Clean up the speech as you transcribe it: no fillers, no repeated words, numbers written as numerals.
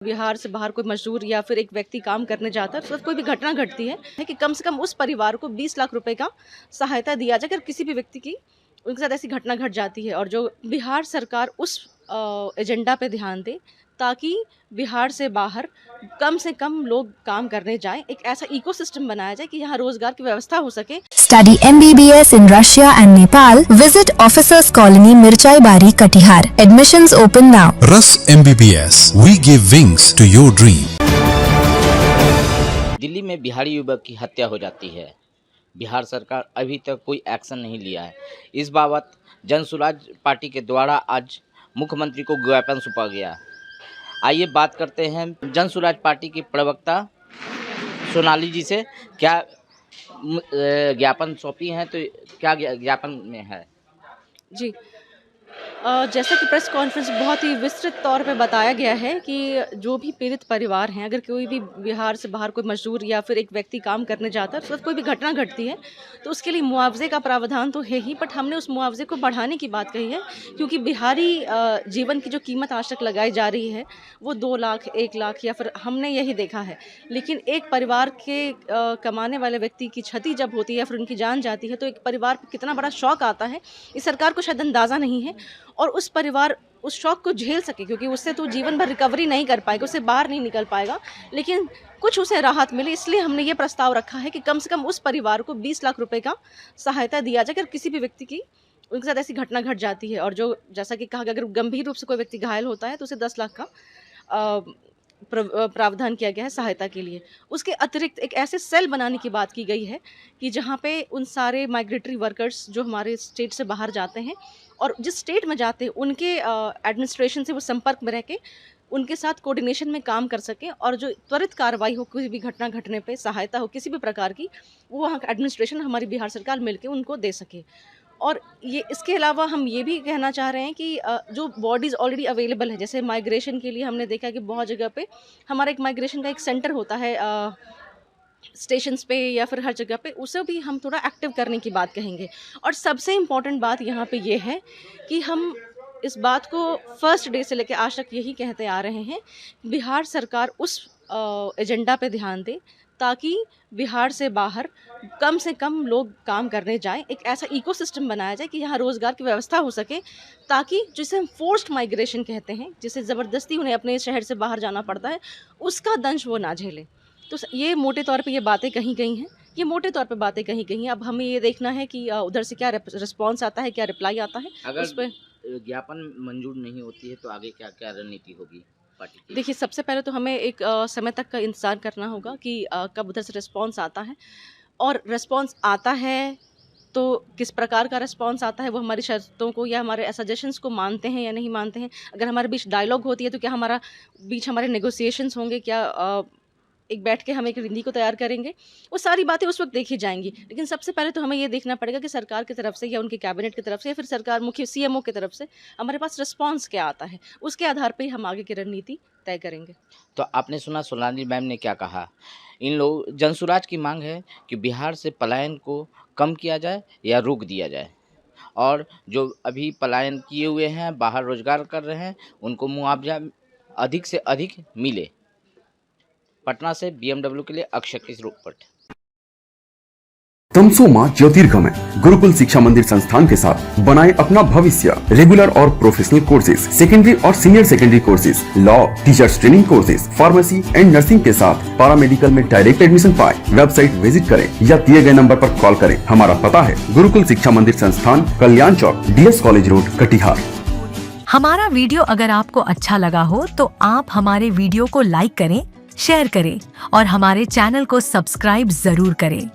बिहार से बाहर कोई मजदूर या फिर एक व्यक्ति काम करने जाता है तो कोई भी घटना घटती है कि कम से कम उस परिवार को 20 लाख रुपए का सहायता दिया जाए अगर किसी भी व्यक्ति की उनके साथ ऐसी घटना घट जाती है। और जो बिहार सरकार उस एजेंडा पे ध्यान दे ताकि बिहार से बाहर कम से कम लोग काम करने जाएं, एक ऐसा इकोसिस्टम बनाया जाए कि यहाँ रोजगार की व्यवस्था हो सके। Study MBBS in Russia and Nepal. Visit Officers Colony, Mirchai Bari, Katihar. Admissions open now. Rus MBBS. We give wings to your dream. Delhi में बिहारी युवक की हत्या हो जाती है। बिहार सरकार अभी तक कोई एक्शन नहीं लिया है। इस बाबत जनसुराज पार्टी के द्वारा आज मुख्यमंत्री को ज्ञापन सौंपा गया। आइए बात करते हैं जनसुराज पार्टी की प्रवक्ता सोनाली जी से। क्या ज्ञापन सौंपी हैं, तो क्या ज्ञापन में है? जी, जैसा कि प्रेस कॉन्फ्रेंस बहुत ही विस्तृत तौर पे बताया गया है कि जो भी पीड़ित परिवार हैं, अगर कोई भी बिहार से बाहर कोई मजदूर या फिर एक व्यक्ति काम करने जाता है तो कोई भी घटना घटती है तो उसके लिए मुआवजे का प्रावधान तो है ही, बट हमने उस मुआवजे को बढ़ाने की बात कही है क्योंकि बिहारी जीवन की जो कीमत आज तक लगाई जा रही है वो 2 लाख 1 लाख या फिर हमने यही देखा है। लेकिन एक परिवार के कमाने वाले व्यक्ति की क्षति जब होती है या फिर उनकी जान जाती है तो एक परिवार पर कितना बड़ा शौक आता है इस सरकार को शायद अंदाज़ा नहीं है। और उस परिवार उस शौक को झेल सके क्योंकि उससे तो जीवन भर रिकवरी नहीं कर पाएगा, उससे बाहर नहीं निकल पाएगा, लेकिन कुछ उसे राहत मिले, इसलिए हमने ये प्रस्ताव रखा है कि कम से कम उस परिवार को 20 लाख रुपए का सहायता दिया जाए अगर किसी भी व्यक्ति की उनके साथ ऐसी घटना घट जाती है। और जो जैसा कि कहा गया अगर गंभीर रूप से कोई व्यक्ति घायल होता है तो उसे 10 लाख का प्रावधान किया गया है सहायता के लिए। उसके अतिरिक्त एक ऐसे सेल बनाने की बात की गई है कि जहाँ पे उन सारे माइग्रेटरी वर्कर्स जो हमारे स्टेट से बाहर जाते हैं और जिस स्टेट में जाते हैं उनके एडमिनिस्ट्रेशन से वो संपर्क में रह के उनके साथ कोऑर्डिनेशन में काम कर सकें और जो त्वरित कार्रवाई हो, कोई भी घटना घटने पे सहायता हो किसी भी प्रकार की, वो वहाँ का एडमिनिस्ट्रेशन हमारी बिहार सरकार मिलके उनको दे सके। और ये इसके अलावा हम ये भी कहना चाह रहे हैं कि जो बॉडीज़ ऑलरेडी अवेलेबल है, जैसे माइग्रेशन के लिए हमने देखा कि बहुत जगह पे हमारा एक माइग्रेशन का एक सेंटर होता है स्टेशंस पे या फिर हर जगह पे, उसे भी हम थोड़ा एक्टिव करने की बात कहेंगे। और सबसे इम्पॉर्टेंट बात यहाँ पे ये है कि हम इस बात को फर्स्ट डे से लेकर आज तक यही कहते आ रहे हैं, बिहार सरकार उस एजेंडा पे ध्यान दे ताकि बिहार से बाहर कम से कम लोग काम करने जाएं, एक ऐसा इकोसिस्टम बनाया जाए कि यहाँ रोज़गार की व्यवस्था हो सके ताकि जिसे हम फोर्स्ड माइग्रेशन कहते हैं, जिसे ज़बरदस्ती उन्हें अपने शहर से बाहर जाना पड़ता है, उसका दंश वो ना झेले। तो ये मोटे तौर पे ये बातें कही गई हैं, ये मोटे तौर पे बातें कही गई हैं। अब हमें ये देखना है कि उधर से क्या रिस्पॉन्स आता है, क्या रिप्लाई आता है। अगर उस पर ज्ञापन मंजूर नहीं होती है तो आगे क्या क्या रणनीति होगी पार्टी की? देखिए, सबसे पहले तो हमें एक समय तक का इंतज़ार करना होगा कि कब उधर से रिस्पॉन्स आता है, और रिस्पॉन्स आता है तो किस प्रकार का रिस्पॉन्स आता है, वो हमारी शर्तों को या हमारे सजेशंस को मानते हैं या नहीं मानते हैं। अगर हमारे बीच डायलॉग होती है तो क्या हमारे नेगोशिएशंस होंगे, क्या एक बैठ के हम एक रणनीति को तैयार करेंगे, वो सारी बातें उस वक्त देखी जाएंगी। लेकिन सबसे पहले तो हमें ये देखना पड़ेगा कि सरकार की तरफ से या उनके कैबिनेट की तरफ से या फिर सरकार मुख्य सीएमओ की तरफ से हमारे पास रिस्पॉन्स क्या आता है, उसके आधार पर ही हम आगे की रणनीति तय करेंगे। तो आपने सुना सोनाली मैम ने क्या कहा। इन लोग जनसुराज की मांग है कि बिहार से पलायन को कम किया जाए या रोक दिया जाए, और जो अभी पलायन किए हुए हैं, बाहर रोजगार कर रहे हैं, उनको मुआवजा अधिक से अधिक मिले। पटना से BMW के लिए अक्षय की रिपोर्ट। तमसोमा ज्योतिर्गमय गुरुकुल शिक्षा मंदिर संस्थान के साथ बनाए अपना भविष्य। रेगुलर और प्रोफेशनल कोर्सेज, सेकेंडरी और senior secondary courses, law, teachers training courses, pharmacy and nursing के साथ पैरामेडिकल में डायरेक्ट एडमिशन पाए। वेबसाइट विजिट करें या दिए गए नंबर पर कॉल करें। हमारा पता है गुरुकुल शिक्षा मंदिर संस्थान, कल्याण चौक, DS कॉलेज रोड, कटिहार। हमारा वीडियो अगर आपको अच्छा लगा हो तो आप हमारे वीडियो को लाइक करें, शेयर करें और हमारे चैनल को सब्सक्राइब जरूर करें।